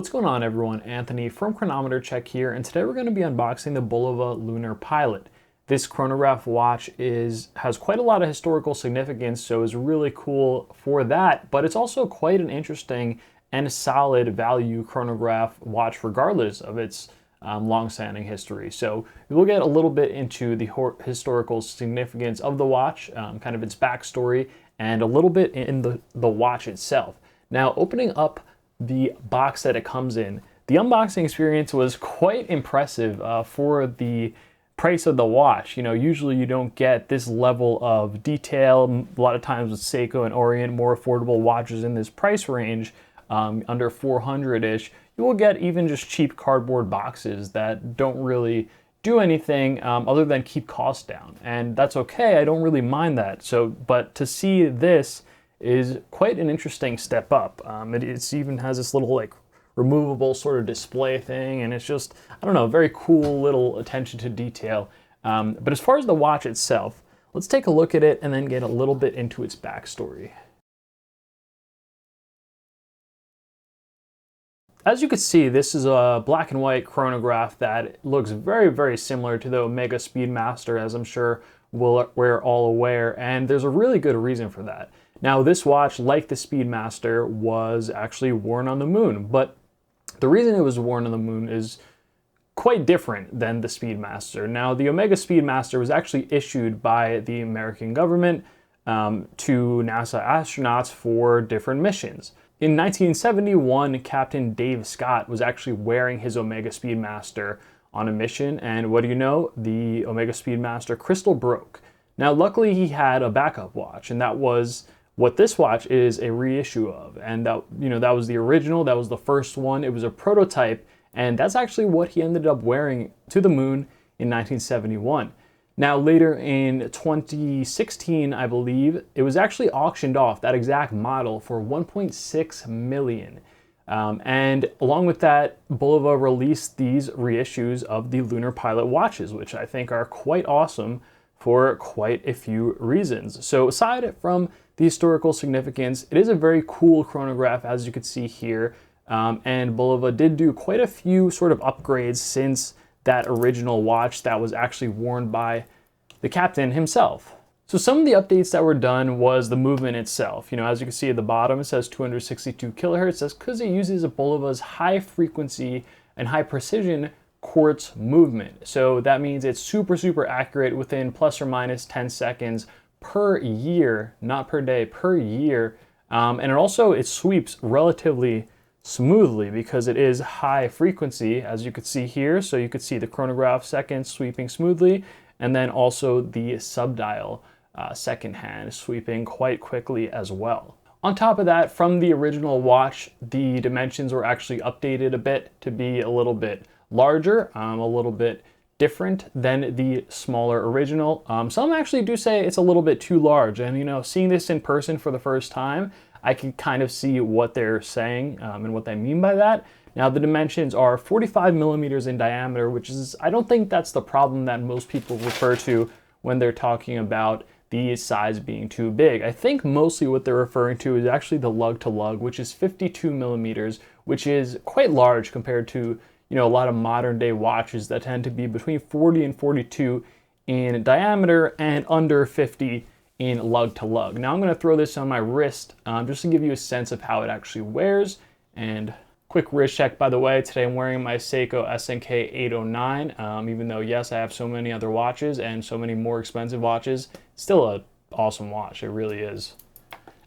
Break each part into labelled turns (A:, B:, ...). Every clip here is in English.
A: What's going on, everyone? Anthony from Chronometer Check here, and today we're going to be unboxing the Bulova Lunar Pilot. This chronograph watch has quite a lot of historical significance, so it's really cool for that, but it's also quite an interesting and solid value chronograph watch regardless of its long-standing history. So we'll get a little bit into the historical significance of the watch, kind of its backstory, and a little bit in the watch itself. Now, opening up the box that it comes in, the unboxing experience was quite impressive for the price of the watch. You know, usually you don't get this level of detail. A lot of times with Seiko and Orient, more affordable watches in this price range, under 400-ish, you will get even just cheap cardboard boxes that don't really do anything other than keep costs down. And that's okay, I don't really mind that. But to see this is quite an interesting step up. It even has this little like removable sort of display thing, and it's just, I don't know, very cool little attention to detail. But as far as the watch itself, let's take a look at it and then get a little bit into its backstory. As you can see, this is a black and white chronograph that looks very, very similar to the Omega Speedmaster, as I'm sure we're all aware, and there's a really good reason for that. Now, this watch, like the Speedmaster, was actually worn on the moon, but the reason it was worn on the moon is quite different than the Speedmaster. Now, the Omega Speedmaster was actually issued by the American government to NASA astronauts for different missions. In 1971, Captain Dave Scott was actually wearing his Omega Speedmaster on a mission, and what do you know? The Omega Speedmaster crystal broke. Now, luckily, he had a backup watch, and that was what this watch is a reissue of. And that was the original, that was the first one. It was a prototype, and that's actually what he ended up wearing to the moon in 1971. Now, later in 2016, I believe, it was actually auctioned off, that exact model, for $1.6 million. And along with that, Bulova released these reissues of the Lunar Pilot watches, which I think are quite awesome for quite a few reasons. So aside from the historical significance, it is a very cool chronograph, as you can see here. And Bulova did do quite a few sort of upgrades since that original watch that was actually worn by the captain himself. So some of the updates that were done was the movement itself. You know, as you can see at the bottom, it says 262 kilohertz. That's because it uses Bulova's high frequency and high precision quartz movement. So that means it's super, super accurate within plus or minus 10 seconds per year, not per day, per year. And it sweeps relatively smoothly because it is high frequency, as you could see here. So you could see the chronograph seconds sweeping smoothly, and then also the subdial second hand sweeping quite quickly as well. On top of that, from the original watch, the dimensions were actually updated a bit to be a little bit larger, a little bit different than the smaller original. Some actually do say it's a little bit too large, and you know, seeing this in person for the first time, I can kind of see what they're saying and what they mean by that. Now, the dimensions are 45 millimeters in diameter, which is, I don't think that's the problem that most people refer to when they're talking about the size being too big. I think mostly what they're referring to is actually the lug to lug, which is 52 millimeters, which is quite large compared to, you know, a lot of modern day watches that tend to be between 40 and 42 in diameter and under 50 in lug to lug. Now I'm going to throw this on my wrist just to give you a sense of how it actually wears. And quick wrist check, by the way, today I'm wearing my Seiko SNK 809. Even though, yes, I have so many other watches and so many more expensive watches, still an awesome watch, it really is.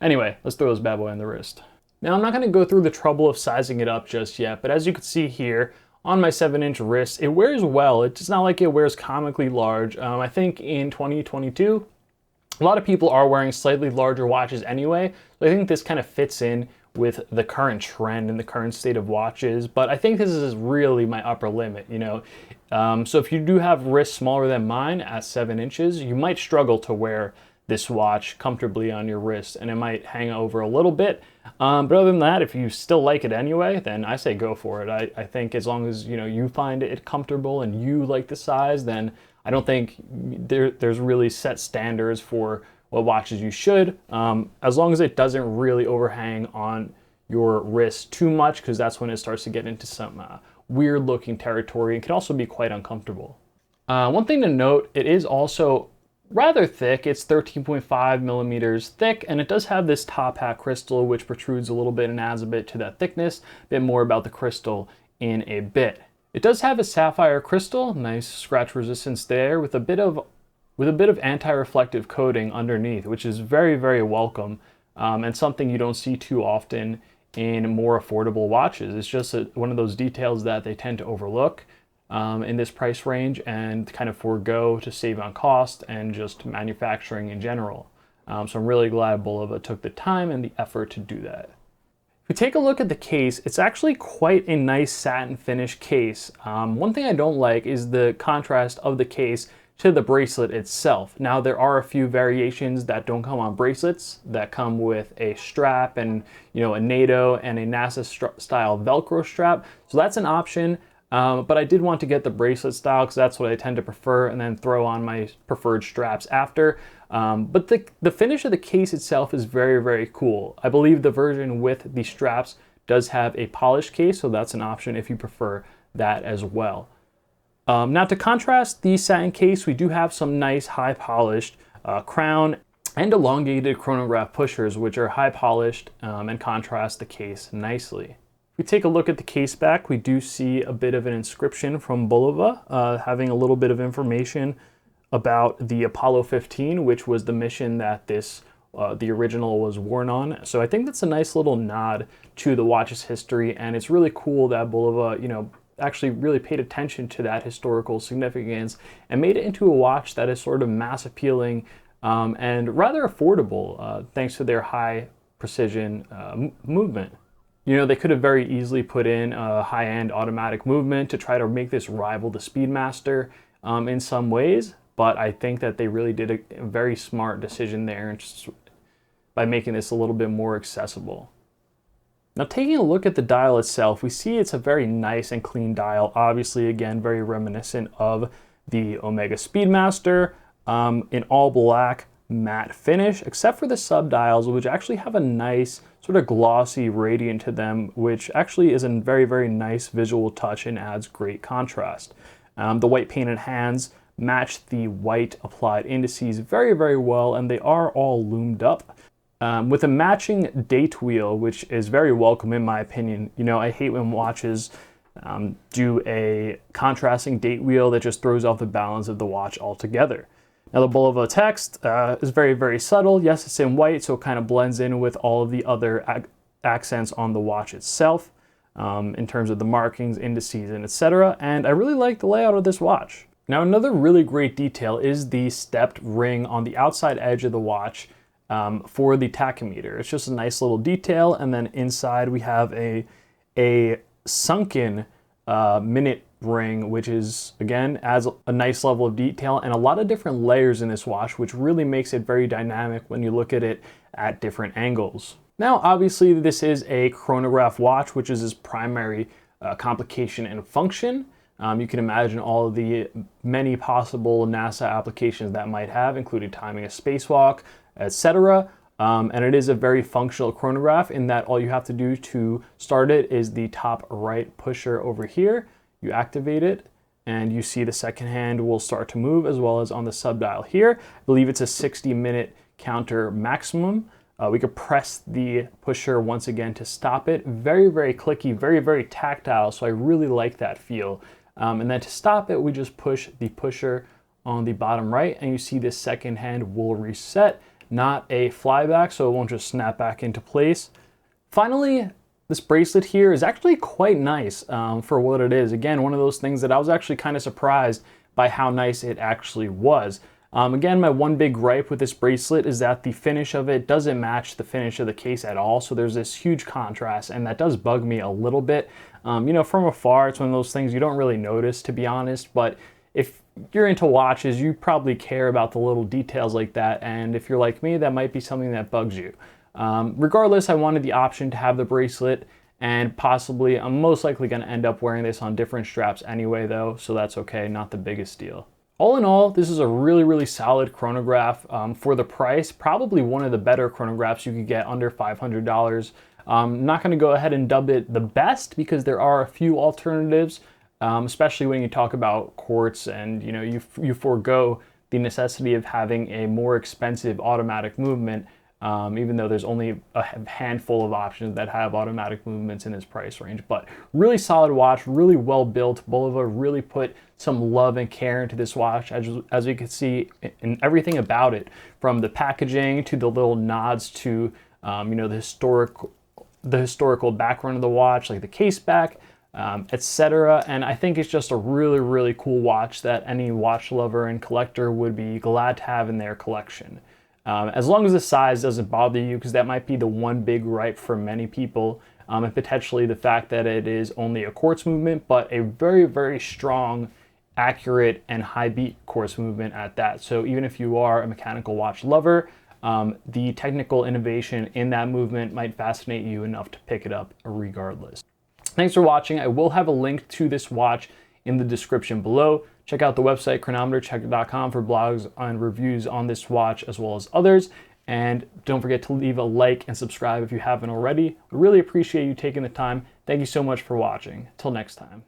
A: Anyway, let's throw this bad boy on the wrist. Now I'm not going to go through the trouble of sizing it up just yet, but as you can see here, on my 7-inch wrist, it wears well. It's not like it wears comically large. I think in 2022, a lot of people are wearing slightly larger watches anyway, so I think this kind of fits in with the current trend and the current state of watches, but I think this is really my upper limit, you know. So if you do have wrists smaller than mine at 7 inches, you might struggle to wear this watch comfortably on your wrist, and it might hang over a little bit. But other than that, if you still like it anyway, then I say go for it. I think as long as, you know, you find it comfortable and you like the size, then I don't think there's really set standards for what watches you should, as long as it doesn't really overhang on your wrist too much, because that's when it starts to get into some weird looking territory and can also be quite uncomfortable. One thing to note, it is also rather thick. It's 13.5 millimeters thick, and it does have this top hat crystal which protrudes a little bit and adds a bit to that thickness. A bit more about the crystal in a bit. It does have a sapphire crystal, nice scratch resistance there, with a bit of anti-reflective coating underneath, which is very, very welcome, and something you don't see too often in more affordable watches. It's just one of those details that they tend to overlook in this price range and kind of forego to save on cost and just manufacturing in general. So I'm really glad Bulova took the time and the effort to do that. If we take a look at the case, it's actually quite a nice satin finish case. One thing I don't like is the contrast of the case to the bracelet itself. Now, there are a few variations that don't come on bracelets that come with a strap and, you know, a NATO and a NASA style Velcro strap. So that's an option. But I did want to get the bracelet style because that's what I tend to prefer, and then throw on my preferred straps after. But the finish of the case itself is very, very cool. I believe the version with the straps does have a polished case, so that's an option if you prefer that as well. Now, to contrast the satin case, we do have some nice high polished crown and elongated chronograph pushers, which are high polished and contrast the case nicely. If we take a look at the case back, we do see a bit of an inscription from Bulova, having a little bit of information about the Apollo 15, which was the mission that the original was worn on. So I think that's a nice little nod to the watch's history, and it's really cool that Bulova, you know, actually really paid attention to that historical significance and made it into a watch that is sort of mass appealing and rather affordable thanks to their high precision movement. You know, they could have very easily put in a high-end automatic movement to try to make this rival the Speedmaster in some ways, but I think that they really did a very smart decision there just by making this a little bit more accessible. Now, taking a look at the dial itself, we see it's a very nice and clean dial. Obviously, again, very reminiscent of the Omega Speedmaster in all black matte finish, except for the sub-dials, which actually have a nice sort of glossy radiant to them, which actually is a very, very nice visual touch and adds great contrast. The white painted hands match the white applied indices very, very well, and they are all loomed up. With a matching date wheel, which is very welcome in my opinion. You know, I hate when watches do a contrasting date wheel that just throws off the balance of the watch altogether. Now, the Bulova text is very, very subtle. Yes, it's in white, so it kind of blends in with all of the other accents on the watch itself in terms of the markings, indices, and etc. And I really like the layout of this watch. Now, another really great detail is the stepped ring on the outside edge of the watch for the tachometer. It's just a nice little detail, and then inside we have a sunken minute ring, which is, again, adds a nice level of detail and a lot of different layers in this watch, which really makes it very dynamic when you look at it at different angles. Now, obviously, this is a chronograph watch, which is its primary complication and function. You can imagine all of the many possible NASA applications that might have, including timing a spacewalk, etc. And it is a very functional chronograph in that all you have to do to start it is the top right pusher over here. You activate it and you see the second hand will start to move, as well as on the sub-dial here. I believe it's a 60-minute counter maximum. We could press the pusher once again to stop it. Very, very clicky, very, very tactile, so I really like that feel. And then to stop it, we just push the pusher on the bottom right, and you see this second hand will reset. Not a flyback, so it won't just snap back into place. Finally, this bracelet here is actually quite nice for what it is. Again, one of those things that I was actually kind of surprised by how nice it actually was. Again, my one big gripe with this bracelet is that the finish of it doesn't match the finish of the case at all, so there's this huge contrast, and that does bug me a little bit. You know, from afar, it's one of those things you don't really notice, to be honest, but if you're into watches, you probably care about the little details like that, and if you're like me, that might be something that bugs you. Regardless, I wanted the option to have the bracelet, and possibly, I'm most likely going to end up wearing this on different straps anyway though, so that's okay, not the biggest deal. All in all, this is a really, really solid chronograph for the price. Probably one of the better chronographs you could get under $500. I'm not going to go ahead and dub it the best because there are a few alternatives, especially when you talk about quartz and you forego the necessity of having a more expensive automatic movement, even though there's only a handful of options that have automatic movements in this price range. But really solid watch, really well built. Bulova really put some love and care into this watch, as you can see in everything about it, from the packaging to the little nods to the historical background of the watch, like the Caseback, etc. And I think it's just a really, really cool watch that any watch lover and collector would be glad to have in their collection. As long as the size doesn't bother you, because that might be the one big gripe for many people, and potentially the fact that it is only a quartz movement, but a very, very strong, accurate, and high beat quartz movement at that. So even if you are a mechanical watch lover, the technical innovation in that movement might fascinate you enough to pick it up regardless. Thanks for watching. I will have a link to this watch in the description below. Check out the website chronometercheck.com for blogs and reviews on this watch as well as others. And don't forget to leave a like and subscribe if you haven't already. I really appreciate you taking the time. Thank you so much for watching. Till next time.